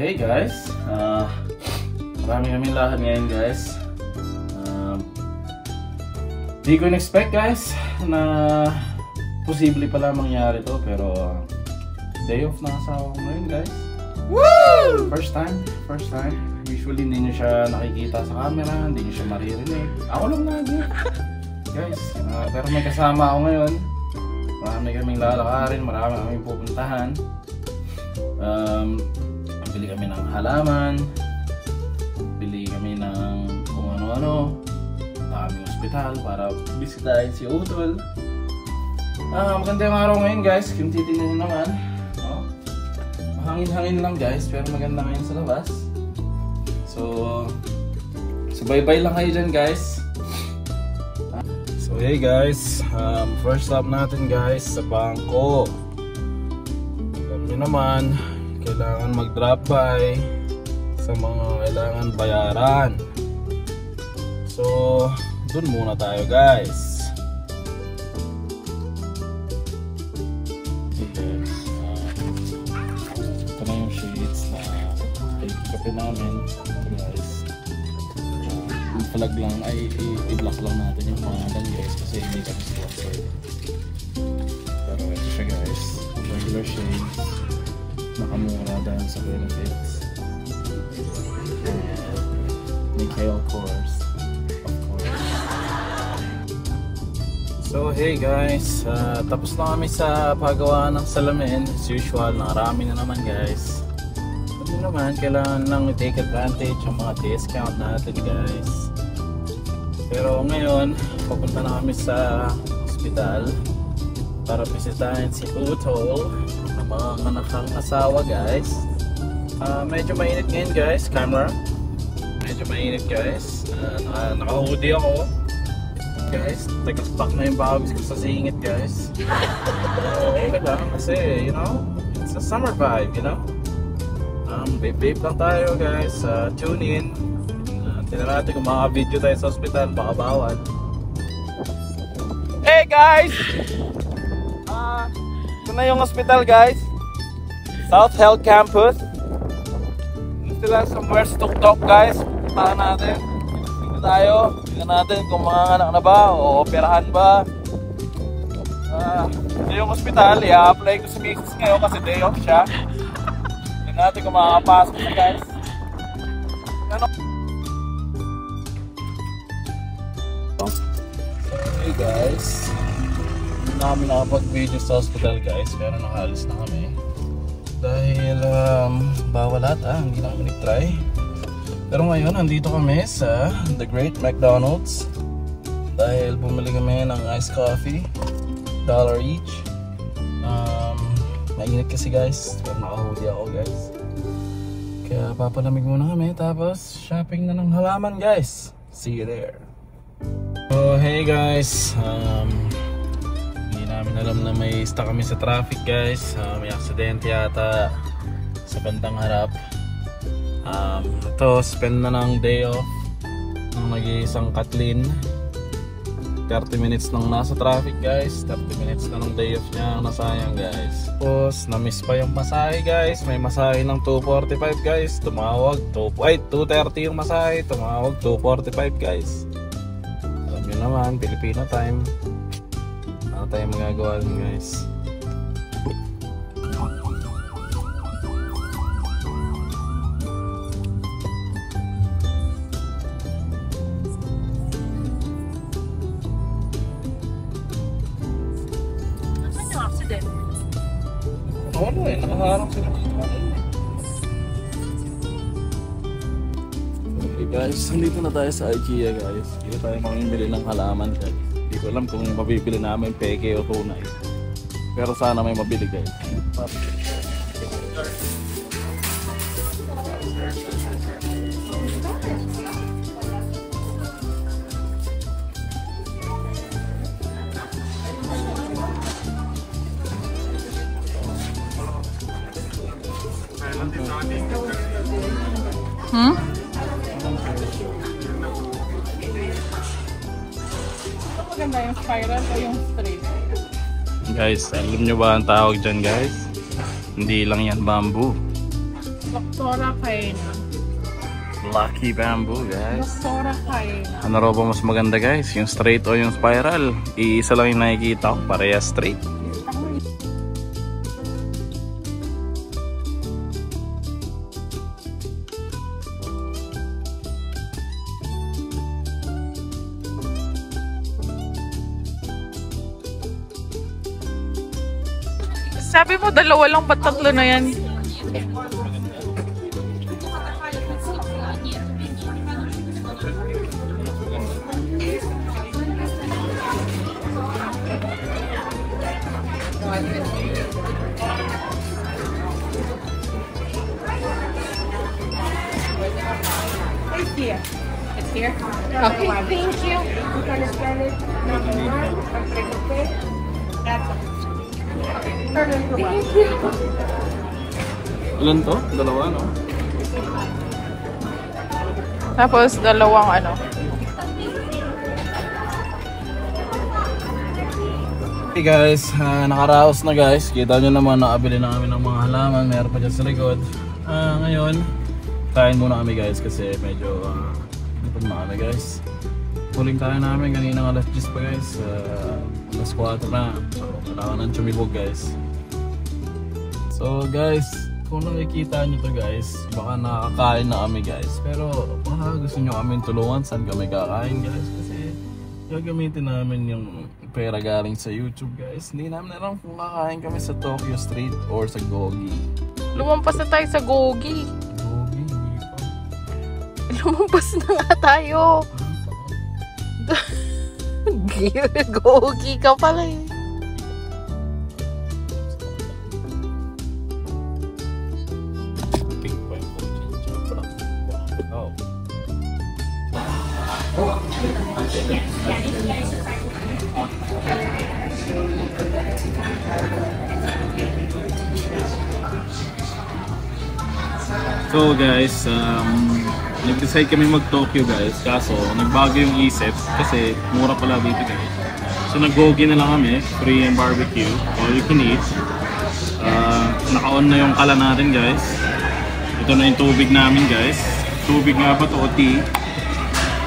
hey guys, marami kaming lakad ngayon guys. Di ko in-expect guys na posible pala mangyari to, pero day off na asawa ko ngayon guys. Woo! First time. Usually hindi nyo siya nakikita sa camera, hindi nyo siya maririnig. Ako lang lagi guys, pero may kasama ako ngayon. Marami kaming lalakarin, marami kaming pupuntahan. Bili kami ng halaman, bili kami ng kung ano-ano, aming ospital para bisitahin si Utol. Maganda yung araw ngayon guys, kung titignan nyo naman. Mahangin-hangin lang guys, pero maganda ngayon sa labas. So bye-bye lang kayo dyan guys. So hey guys, first stop natin guys sa bangko. Alam nyo naman, kailangan mag-drop by sa mga kailangan bayaran. So, dun muna tayo guys. Okay. Ito na yung sheets na kape namin guys. I-plug lang, i-block lang natin yung mga dan guys kasi hindi kami sponsored. Pero ito siya guys, regular shades. Nakamura dahil sa benefits. Mikhail Kors, of course. So hey guys, tapos na kami sa paggawa ng salamin. As usual, nakarami na naman guys. Ano naman, kailangan lang i-take advantage ng mga discount natin guys. Pero ngayon, papunta na kami sa hospital para bisitahin si Utol, mga manakang asawa guys. Medyo mainit ngayon guys, camera. Medyo mainit guys. Naka-hoodie ako guys. Tagas-pack na yung bagos ko sa singit guys. Okay lang kasi, you know, it's a summer vibe, you know. Babe lang tayo guys. Tune in. Tignan natin kung maka-video tayo sa hospital, baka bawal. Hey guys! Ito na yung hospital guys, South Health Campus. Sila somewhere sa Tuktok guys. Puntahan natin. Tingnan natin kung mga anak na ba o operahan ba. Ito yung hospital. I-apply ko si Mrs. ngayon kasi day off siya. Tingnan natin kung makakapasok siya guys. Ano? Hey guys, hindi na kami nakapag-video sa hospital guys, pero nakaalis na kami dahil bawal ata, hindi na kami nag-try. Pero ngayon, nandito kami sa The Great McDonald's dahil bumili kami ng iced coffee, $1 each. Mainit kasi guys, pero naka-hoodie ako guys, kaya papalamig muna kami, tapos shopping na ng halaman guys. See you there. So hey guys, hindi namin alam na may stuck kami sa traffic guys. May aksidente yata sa bandang harap. Ito, spend na ng day off ng nag-iisang Kathleen. 30 minutes nang nasa traffic guys, 30 minutes na ng day off niya, nasayang guys. Tapos na-miss pa yung masahe guys. May masahe ng 2:45 guys, tumawag 2:30 yung masahe, tumawag 2:45 guys. Yun naman, Filipino time. Ano tayong magagawa dun guys. Ano yung accident? Ano nakaharang sila dito. Guys, nandito na tayo sa IKEA guys. Dito tayo mamimili ng halaman guys. Hindi ko alam kung mabibili namin peke o tunay. Pero sana may mabili guys. Maganda yung spiral o yung straight? Guys, alam nyo ba ang tawag dyan guys? Hindi lang yan bamboo. Doctora Kaina. Lucky bamboo, guys. Doctora Kaina. Ano raw ba mas maganda, guys? Yung straight o yung spiral? Iisa lang yung nakikita ko, pareha straight. Sabi mo, dalawa lang, ba't tatlo na yan? It's here. It's here? Okay, thank you. We're gonna scan it. Number one. Okay. That's it. Ilan to? Dalawa, no? Tapos dalawang ano. Hey guys, nakaraos na guys. Kita nyo naman, nakabili na kami ng mga halaman. Meron pa dyan sa likod. Ngayon, kain muna kami guys kasi medyo lipad na kami guys. Huling kain namin kanina alas 10 pa guys. Alas 4 na. So, kailangan ng chumibog guys. So guys, kung nakikita nyo to guys, baka nakakain na kami guys. Pero baka gusto nyo kami tulungan saan kami kakain guys. Kasi gagamitin namin yung pera galing sa YouTube guys. Hindi namin alam kung kakain kami sa Tokyo Street or sa Gogi. Lumampas na tayo sa Gogi. Gogi, hindi pa. Lumampas na nga tayo. Gogi ka pala eh. Pink pa yung kotse. Oh. So guys, nag-decide kami mag-Tokyo guys, kaso nagbago yung isip kasi mura pala dito guys. So nag-Gogi na lang kami, free and barbecue, all you can eat. Naka-on na yung kala natin guys. Ito na yung tubig namin guys. Tubig nga ba to o tea?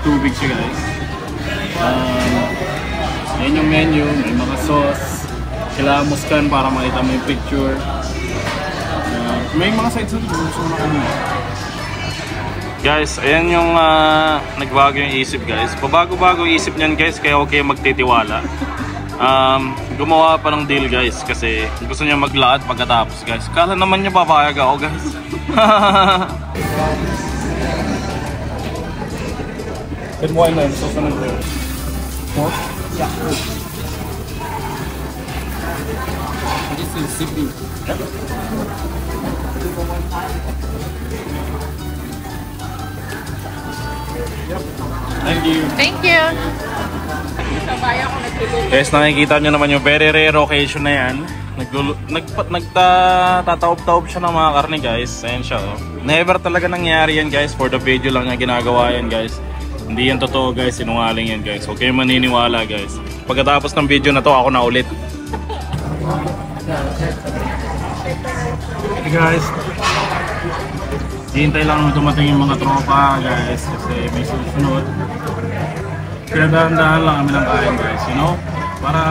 Tubig siya guys. Yan yung menu, may mga sauce. Kailangan mo scan para makita mo yung picture. May mga sides na gusto na kami. Guys, ayan yung nagbago yung isip guys. Pabago-bago isip niyan guys, kaya okay magtitiwala. Gumawa pa ng deal guys kasi gusto niya maglakad pagkatapos guys. Kala naman niya papayag ako guys. Good morning, so sanang ko. What? Yeah. This is sipping. Thank you. Thank you. Guys, nakikita nyo naman yung very rare occasion na yan. Nagtataob-taob siya ng mga karne guys. Ayan siya oh. Never talaga nangyari yan guys. For the video lang niya ginagawa yan guys. Hindi yan totoo guys. Sinungaling yan guys. Huwag kayo maniniwala guys. Pagkatapos ng video na to, ako na ulit. Hey guys. Hintay lang dumating yung mga tropa guys. Kasi may susunod. Kaya dahan-dahan lang kami ng kain guys, you know? Para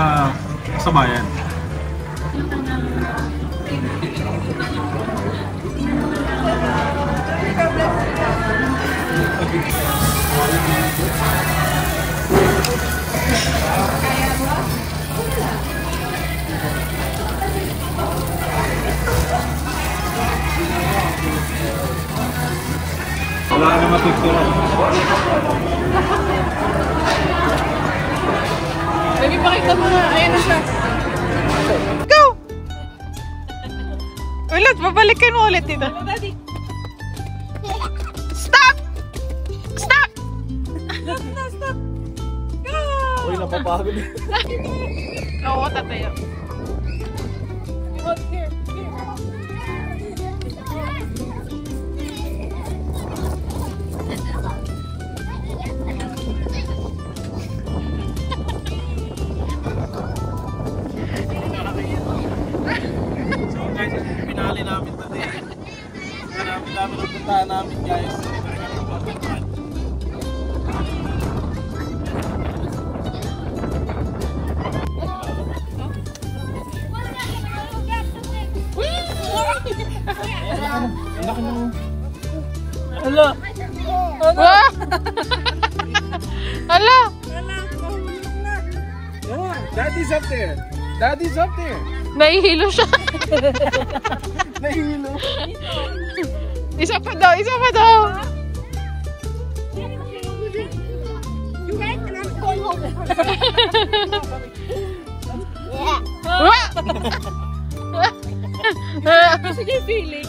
sabayan. Wala na matutulog. Baby, pakita mo nga. Ayan na siya. Go! Ulit, babalikan mo ulit dito. Stop! Stop! Stop! Go! Uy, napapagod. Oo, tatayo. Here. Pinali namin today. puntahan namin guys. Hala! Wah! Hala! Daddy's up there! Daddy's up there! Nahihilo siya. Nahihilo! Isa pa daw, isa pa daw. You guys, and I'm going home. Wah! Sige, feeling.